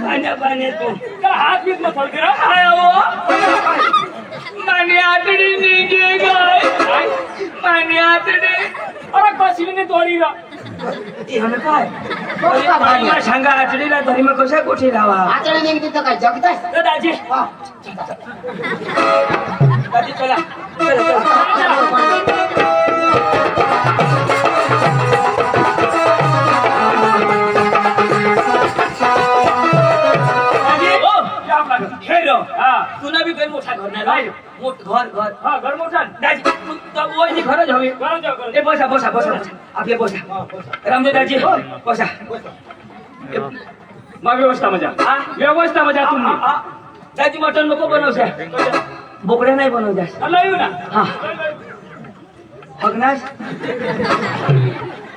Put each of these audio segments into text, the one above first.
पाण्यात का हात बीत मग फळकरा काय माने आतडी निघे गाय माने आतडी अरे कशीने तोडी गा काय सांगा आतडीला तरी मग कशा कोठी लावा आतडी निघते तर काय जगतास दाजी दाजी चला तुला बी काही मोठा घर नाही घर मोठा दाजी खरंच हवे बसा बसा बसा आपले बसा रामदेव दाजी बसा मग व्यवस्था मजा तुम्ही दाजी मटण नको बनवशा बोकड्या नाही बनवत्या ना हा हगनाश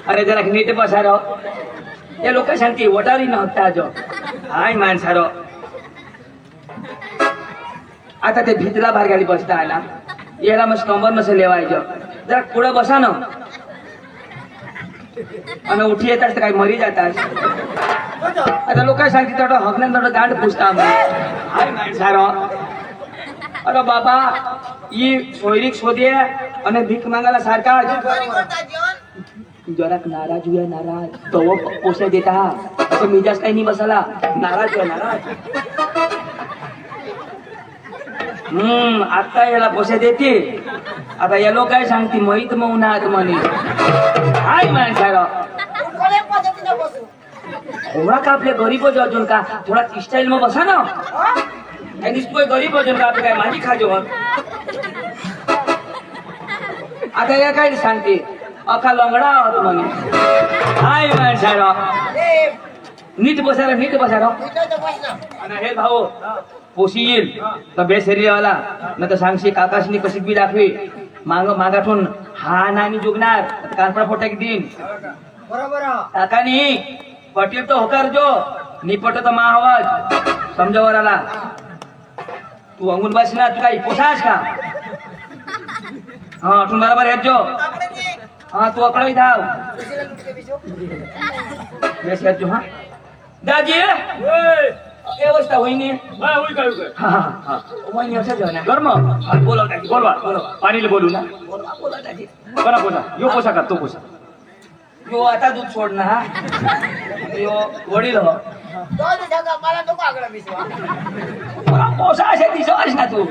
अरे जरा नीट बसा राव या लोक सांगते वटारी नव्हता जो हाय माणसारो आता ते भितला बाहेर गाडी बसता आला याला मग कंबर नसेल लेवायचं जरा पुढं बसा ना आणि उठी येतात काही मरी जातात आता लोक सांगते तेवढं हगण्यात तेवढं दांड पुसता हाय माणसारो अरे बाबा ही सोयरीक शोधे आणि भीक मागायला सारखा जरा नाराज हुआ नाराज तो वो पोसे देता असं मिजाज काही नाही बसाला नाराज हुआ नाराज आता याला पोसे देते आता या लोक काय सांगते मोहित मौनात म्हणे हाय माणसाला थोडा का आपल्या गरीब अजून का थोडा स्टाईल मग बसा ना कोई गरीब अजून का आपल्या काय माझी खाजो आता या काय सांगते अखा लंगडा आहोत म्हणे हाय माणसाला नीट बसारा आणि हे भाऊ पोशी येईल तर बेसरीवाला न तर सांगशी काकाशनी कशी बी दाखवी मागाठून हा नानी जुगणार कानपडा फोटाक देईन काकानी पटेल तो होकार जो निपट तर मा आवाज समजावराला तू अंगून बस ना तू काही पोसास का हा तू बरोबर येत जो हाँ तू अकड़ धाव हाँ दाजी व्यवस्था हुई नहीं गरम बोला दाजी बोलवा पाणी बोलू ना बोला दाजी बोला यो पोसा का तो पोसा यो आता दूध सोडना यो वडील हो पोसा असे दिसवास ना तू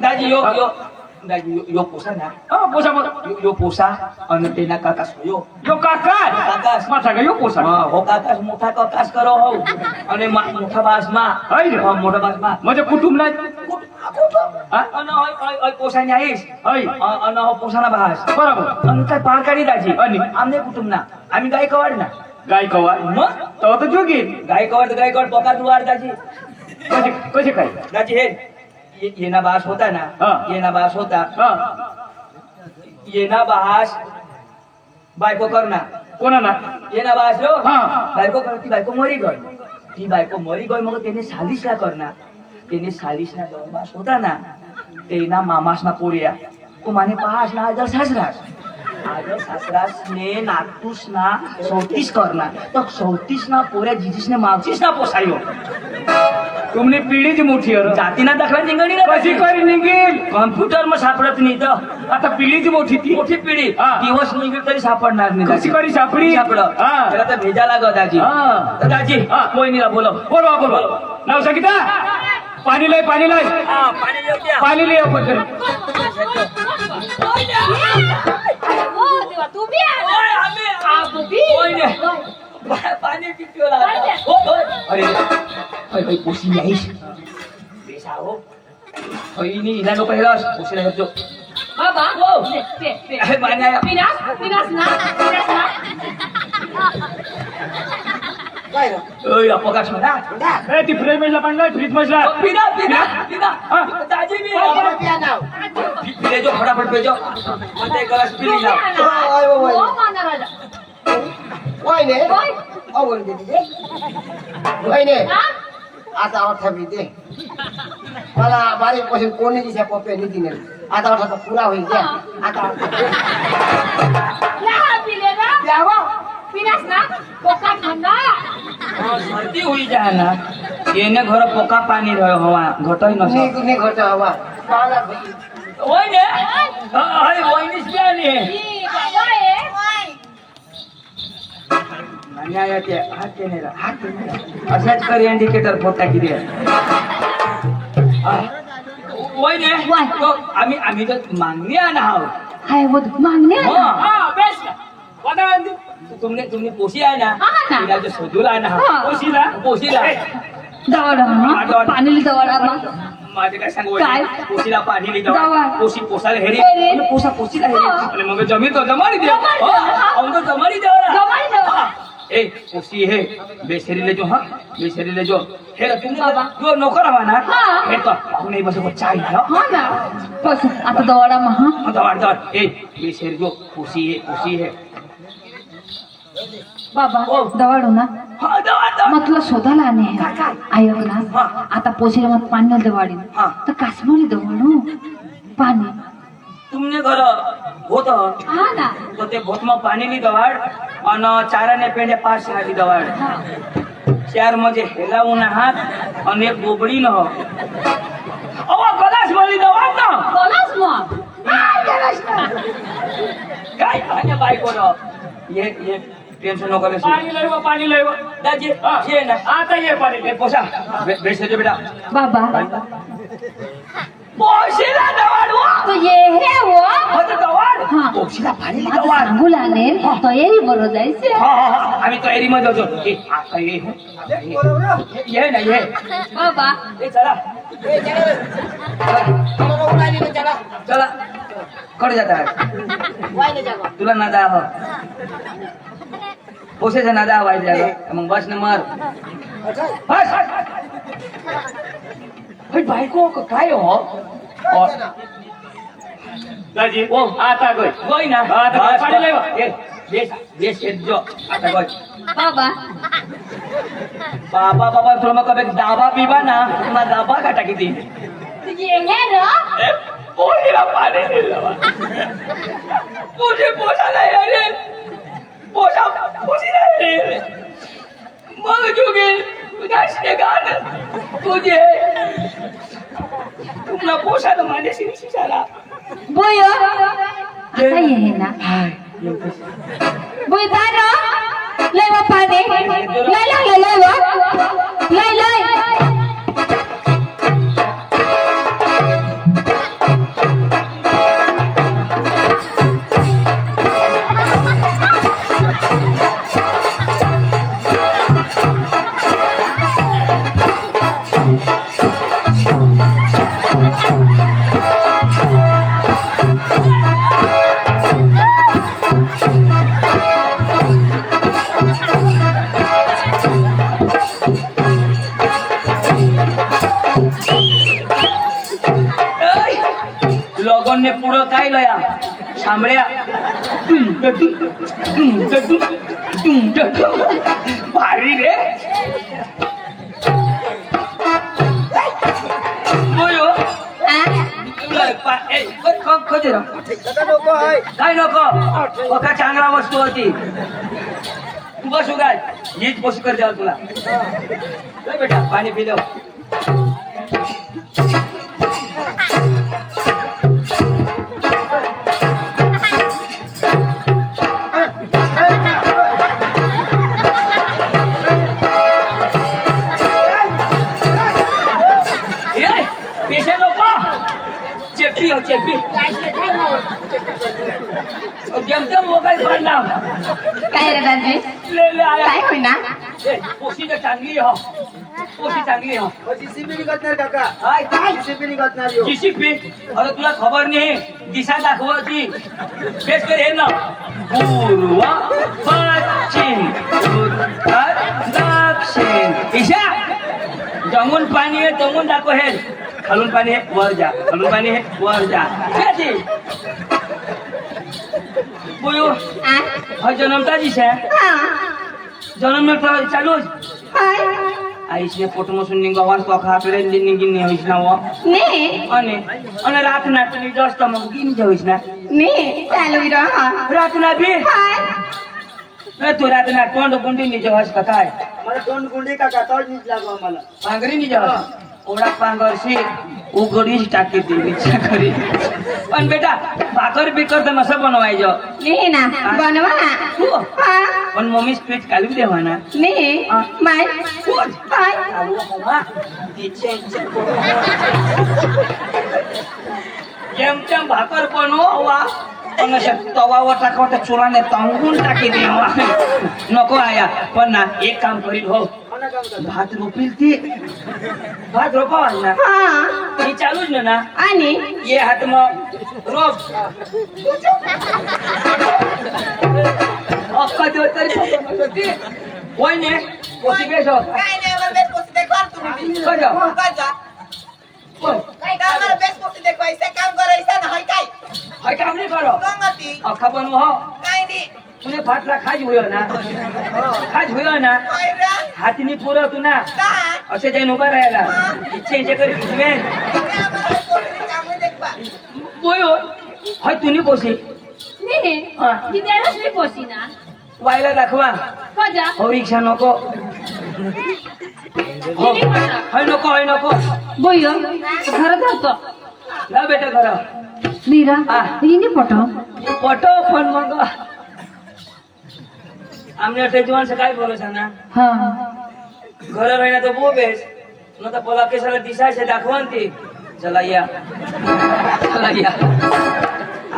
दाजी यो यो पोसा ना पोसा यो पोसा आणि तेना काकास यो काकास माथा का यो पोसा हो काकास मोठा काकास करो हो आणि मोठा बास मा मोठा बास मा म्हणजे कुटुंब नाही अन पोसा नाही आहेस अन हो पोसाना बास बरोबर आणि काय पार काढी दाजी आणि आमने कुटुंब ना आम्ही गायकवाड ना गायकवाड मग तो तर जोगी गायकवाड पका दुवार दाजी कसे काय दाजी हे येना बास होता ना येना बास होता येना बास बायको करना कोणा ना येना बास लो बायको कर ती बायको मरी गय मग त्याने सालिशला करना त्याने सालिशला बास होता ना तेना मामास ना पोरिया तो माने पास ना आजर सासरास ने नागपूस ना 34 करना तो 34 ना पोऱ्या जिजीसने मावशीस ना पोसायो तुमने पिढीच मोठी जातीना दाखला निघणी ना कशी करी निघेल कॉम्प्युटर मग सापडत नाही तर आता पिढीच मोठी पिढी दिवस निघेल तरी सापडणार नाही कशी करी सापडत त्याला तर भेजा लागत दाजी मोहिनीला बोलवा नाव सांगितलं पाणी लय पाणी लिह पाणी पितो अरे पोशी नाहीस बेसा हो होईनी इला नको पहिला पोशीला हेरजो बाबा हो पे पाणी आया पिनास ना काय ओय अपकाश म्हणा ए ती फ्रीज मधला पाणी फ्रीज मधला पिना दाजी मी पिया नाव पिले जो फटाफट पेजो मध्ये ग्लास पिली लाव ओय माना राजा ओय ने आवड दे ओय ने आता अर्थ भी दे मला बारीक पासून कोणी दिशा पप्पे निधी ने आता अर्थ पुरा होईल द्या आता ला पिले ना द्यावा पिनास ना कोका थंडा सर्दी हुई जाना એને ઘર પોકા પાણી રહ્યો હવા ઘટાઈ ન ને ને ઘટ હવા પાલા ભાઈ ઓય ને અરે ઓય ની ક્યાં ને અન્યાય કે હાથ કે અસજ કરી ઇન્ડિકેટર ફોટા કી દે ઓય ને તો আমি তো मांगने आना हो हाय वो मांगने आना हां बेस वदान तुमने पोशी आहे ना तिला जो शोधूला आहे ना पोशीला दवाडा पाणी दवाडा माझे काय सांगू काय? पोशीला पाणी लिहिलं दवा. पोशी पोसाला हेरी हेरी. आणि पोशीला हेरी हा. आणि मग जमीन तो जमानी दे जमानी दे, हा. अंग जमानी देवला जमानी देवला. ए पोशी हे बेशरी ले जो हां बेशरी ले जो हे तुम बाबा. जो नौकर हवा ना हा. हे तो कोणी बस को चाय ना हा ना बस आता दवाडा महा दवाड ए बेशरी जो पोशी है बाबा ओ. दवाडू ना हां दवाड मग तुला शोधायला आणे ऐक ना हा. आता पोशीला मग पाणी दवाडी हा. तर काश्मीरी दवाडू पाणी तुमने घर होत हा ना तो ते भोतमा पाणी ની દવાડ અને ચારાને પેંડે પાસ હાલી દવાડ ચાર મજે હેલાઉના હાથ અને એક ગોબડી ન અવા કલાસ મળી દવાડ ન बोलाच मग काय આને બાઈકો નો ये टेंशन નો કરે પાણી લેવો દાજી છે ને आता ये પાણી લે પોસા બેસે જો બેટા बाबा પોસીલા દવાડ વો तो ये हे वो હોત દવાડ हा. પોસીલા પાણી ની आता દવાડ सांगू लागले तयारी बरो जायचे હા आम्ही तयारीमध्ये होतो ए आता ये ना ये बाबा ए चला ए चला उडाली ना चला चला कडे जाता है वाय ना जागा तुला नादा हो पोसेचा नादा व्हायला जागा मग बस न मार बस भाई बायको काय हो दाजी ओ आता गय गोई ना आता गोय, पाणी लावा. ए बेस बेस जो आता गोई बाबा बाबा तुला मग कधी दाबा पिबा ना तुला दाबा घाटा किती ये हे रो ए, पोरीला पाणी दिलं तुझे पोसाला अरे पोशीला रे मग जुगे तुझ्या गाण तुझे तुला पोसाला माझ्याशी शिशाला बोय आता ये हे ना बोय दानो लय वा पाणी लय वा लय लगन ने पुढं काय लया सामळ्या भारी रे बोयो काय नको बघा चांगला वस्तू होती तू बसू काय हीच बसू कर द्याल तुला चल बेटा पाणी पिलो चेपी जमजम मोबाईल पडला काय रे दाजी ले आया काय होईना पोशी तर चांगली हो पोशी चांगली हो जीसीबी निघणार काका हाय काय जीसीबी निघणार यो जीसीपी अरे तुला खबर नाही दिशा दाखवायची बेस कर हे ना पूर्व पश्चिम उत्तर दक्षिण ईशा जमून पाणी आहे जमून दाखव हे खालून पाणी आहे वर जा खालून पाणी आहे वर जा कशी बोयो हा जन्मता दिशा जन्म में चालू आईसने फोटो में सुनने का वास्तव खा पे निगिन नहीं होइस ना वो अने रात ना तो जस्ट मंगी नहीं होइस ना चालू रहा रात ना भी तू रातना तोंड गुंडी नि जेवास का काय मला तोंड गुंडी का तोंड नीट लागो मला पांगरी नि जेवास ओढा पांगरशी उघडीच टाकी ती विचार करी पण बेटा भाकर बिकर तर नसं बनवायचं नाही ना बनवा ना तू हा पण मम्मी स्पीच काढून देवा ना नाही माय माय जेमतेम भाकर बनवा पण तवावर टाकावं त्या चुराने तांगून टाकी देवा नको आया पण ना एक काम करील हो भात रोपील ती भात रोपावा ना हा ही चालूच ना आणि ये हात मग रोप अक्का देव तरी होय ने पोती बेस होत काय नाही मला बेस्ट पोस्ट देखवार तुम्ही काय काम मला बेस्ट पोस्ट देखवायचं काम करायचं ना हाय काय हाय काम नाही करो गंगती अक्का बनव हो काय नाही तुने फाटला खाज होयो ना खाज होयो ना काय रे हातीने पुरव तू ना का असे जाईन उभा राहायला इच्छे करी तुझे काम देखवा होय हाय तुनी पोसी नाही हा. ती त्यालाच मी पोसी ना वायला दाखवा कजा हो रिक्षा नको हो हाय नको बोयो घर जातो जा बेटा घरा नीरा हा. हिने पटो पटो पण मग आमने तेजवान से काय भरोसा ना हा घर राहिना तो बो बेस न तर पोला केसाला दिसाय से दाखवान ती चला या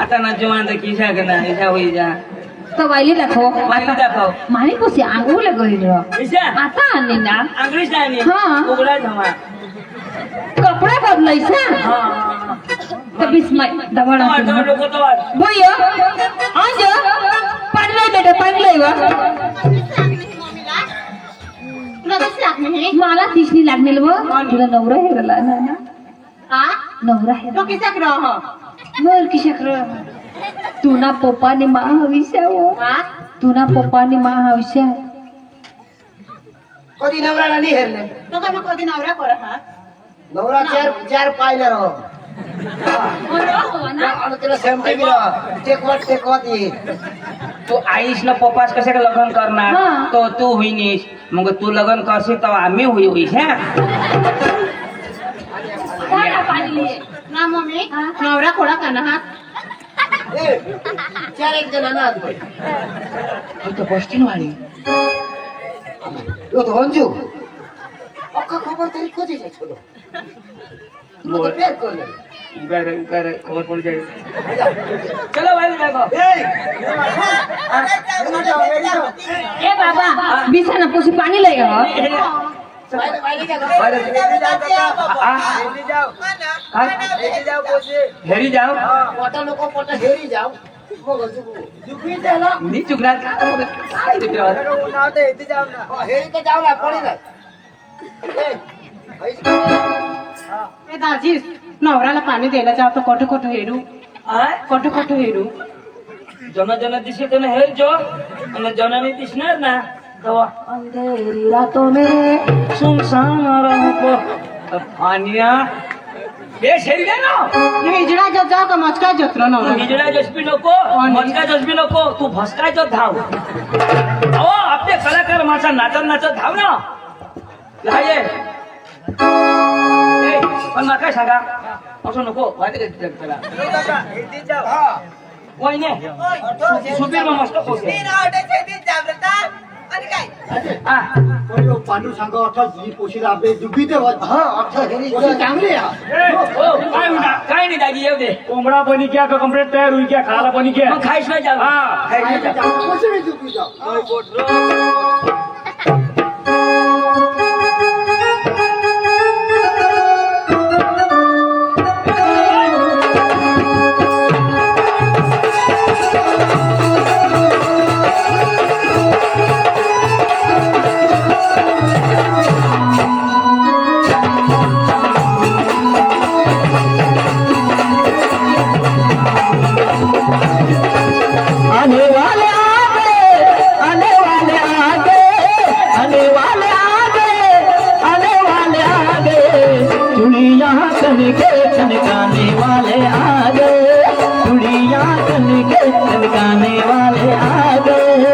आता ना जवान तर किसा के ना ऐसा होई जा तो वाईली दाखव वाईली दाखव. माणी पोसी आंघोळ गईल ऐसा आता आणली ना अंग्रेज नाही हा. उघडा जमा कपडा बदलायचा हा तर बिस्मय दबड तवार लोक तवार बोयो आज पाडलाय बेटा पाडलाय वा मला तिसनी लागेल व तुला नवरा हेरला ना नवरा हेरला बर की शक्र तू ना पप्पाने महाविषय तू ना पप्पाने महाविषय कधी नवरा नाही हेरले तो का मग कधी नवरा कर हा नवरा चार पाहिलं राव आणि तिला सेमटे गेलं टेकवत ये तू आईस न पप्पास कसे का लग्न करणार हा. तो तू होईनीस मग तू लग्न करशील तर आम्ही होईस हा ना मम्मी नवरा खोडा का ना हा ए, चार एक जण ना तो बसतील वाली तो अंजू अक्का खबर तरी कधी जाय छोडो बोल. प्यार करले उगारे खबर पड़ जाए चलो भाई देखो ए बाबा बिछाना पोसी पाणी लय हेरी जाओ पोटा नको पोटा हेरी जाव मग जुकवी त्याला नहीं चुकणार काय ते हेरी तर जाव ना पडी नाही ए दाजी नवऱ्याला पाणी द्यायला जाव तर कोठे कोठे हेरू कोठे हेरू जन दिसे तो हेर जो आणि जनाने दिसणार ना तेव्हा अंधेरी रातों में सुनसान राहों पानिया ये शेरी दे ना हिजडा जत जाव का मचका जत्रो नवरा हिजड़ा जसबी नको मचका जसबी नको तू भसकायचं धाव अहो आपले कलाकार माणसा नाचत धाव ना लाये पण मला काय सांगा असं नको वाईट त्याला वहिने सुबीर मग मस्त पोहोचले हा पांडू सांगा अठा जी पोशीला आपले जुबी ते हा अठा हेरी चांगले काय नाही दादी येऊ दे कोंबडा बनी क्या का कंप्लीट तयार हुई क्या खाला बनी क्या मग खायच नाही जाऊ हाँ. खायच नाही जाऊ कसे जुबी जाव आने वाले आने वाले आने वाले आने वाले चुड़िया तन के तनकाने वाले आ गए चुड़िया तन के तनकाने वाले आ गए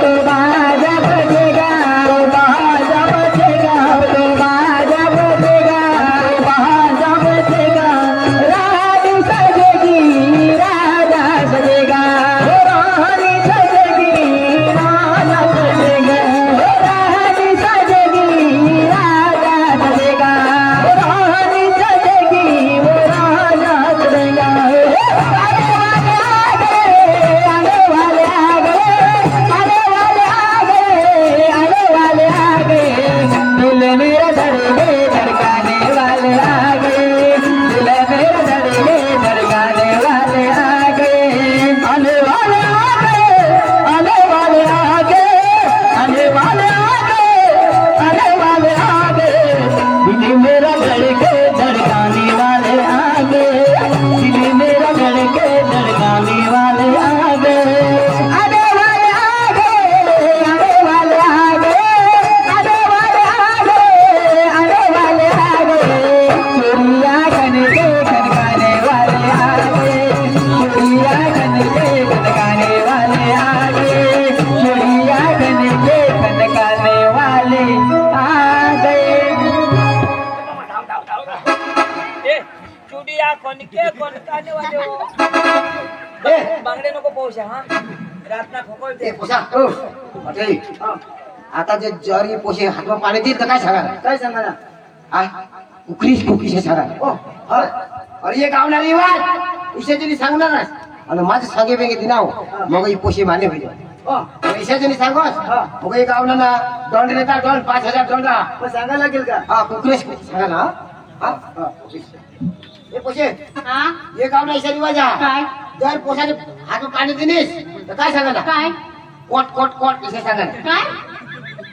तो माझा बजेगा तो माझा बजेगा तो माझा बजेगा तो माझा बजेगा रानी सजेगी राजा सजेगा रानी सजेगी राजा सजेगा रानी सजेगी राजा सजेगा रानी सजेगी वो राजा सजेगा आने वाले आ गए आने वाले आ गए आने वाले आ गए दिल मेरा धड़के धड़काने वाले आ गए दिल मेरा धड़के धड़काने वाले आ गए आने वाले आ गए आने वाले आ गए आने वाले आ गए आने वाले आ गए दिल मेरा धड़के धड़काने वाले आ गए दिल मेरा धड़के धड़काने वाले आ गए आने वाले आ गए आने वाले आ गए आने वाले आ गए आने वाले आ गए चोरिया खन के खनकाने वाले आ गए चोरिया खन के खनकाने वाले आ गए चोरिया खन के खनकाने वाले आ गए ए चुडिया कोणके कोणकाने वाले हो बांगडे नको पोशा हा रातना खोकळते ए पोसा अरे आता जे जरी पोशे हातमा पाणी देईल तर काय सांगा काय सांगा ना आ उकरीस कुकीशे सांगा ओ अरे ये गावना रिवाज इशाजनी सांगणार ना आणि माझे सांगे बेगे दिनाव मग ही पोशे माने होईल इशाजनी सांगोस मग हे गावना ना दंड देता दंड 5000 दंड सांगा लागेल का हा कुकरीस सांगा ना हा ए पोशे हा ये गावना इशा रिवाज काय जर पोशाने हातमा पाणी दिलीस तर काय सांगा ना काय कोट कोट कोट इशे सांगा काय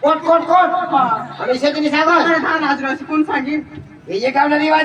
कोट कोट कोट आणि इशाजनी सांगोस हा नाजराशी कोण सांगेल हे जे गावना रिवाज